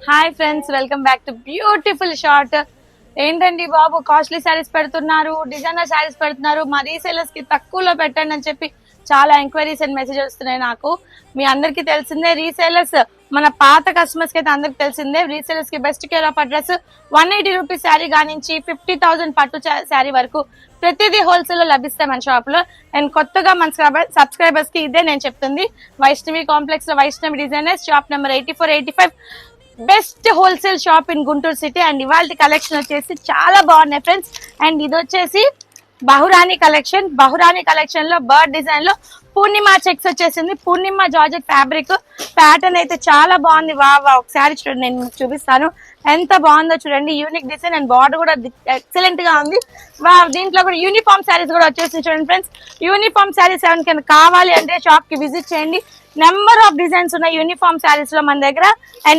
Hi friends, welcome back to beautiful short. ఏంటండి బాబు, costly saris పెడుతున్నారు, designer saris పెడుతున్నారు, మా రీసేలర్స్ కి తక్కువలో పెట్టండి అని చెప్పి చాలా ఎంక్వైరీస్ అండ్ మెసేజ్ వస్తున్నాయి నాకు. మీ అందరికి తెలిసిందే, రీసేలర్స్ మన పాత కస్టమర్స్ కి అయితే అందరికి తెలిసిందే. రీసేలర్స్ కి best care of address 180 rupees sari కానించి 50,000 పట్టు శారీ వరకు ప్రతిదీ హోల్సేల్ లో లభిస్తాయి మన షాప్ లో. అండ్ కొత్తగా మన సబ్స్క్రైబర్స్ కి ఇదే నేను చెప్తుంది. వైష్ణవి కాంప్లెక్స్ లో Vaishnavi designers, shop number 8485, best wholesale shop in Guntur city. And ఇవాళ కలెక్షన్ వచ్చేసి చాలా బాగున్నాయి ఫ్రెండ్స్. అండ్ ఇది వచ్చేసి బహురాణి కలెక్షన్. బహురాణి కలెక్షన్ లో బర్డ్ డిజైన్ లో పూర్ణిమ చెక్స్ వచ్చేసింది. పూర్ణిమ జార్జెట్ ఫ్యాబ్రిక్ ప్యాటర్న్ అయితే చాలా బాగుంది. వా ఒకసారి చూడండి, నేను మీకు చూపిస్తాను ఎంత బాగుందో చూడండి. యూనిక్ డిజైన్ అండ్ బార్డర్ కూడా ఎక్సలెంట్ గా ఉంది. దీంట్లో కూడా యూనిఫామ్ శారీస్ కూడా వచ్చేసి చూడండి ఫ్రెండ్స్. యూనిఫామ్ శారీస్ ఎవరికైనా కావాలి అంటే షాప్ కి విజిట్ చేయండి. నెంబర్ ఆఫ్ డిజైన్స్ ఉన్నాయి యూనిఫామ్ శారీస్ లో మన దగ్గర. అండ్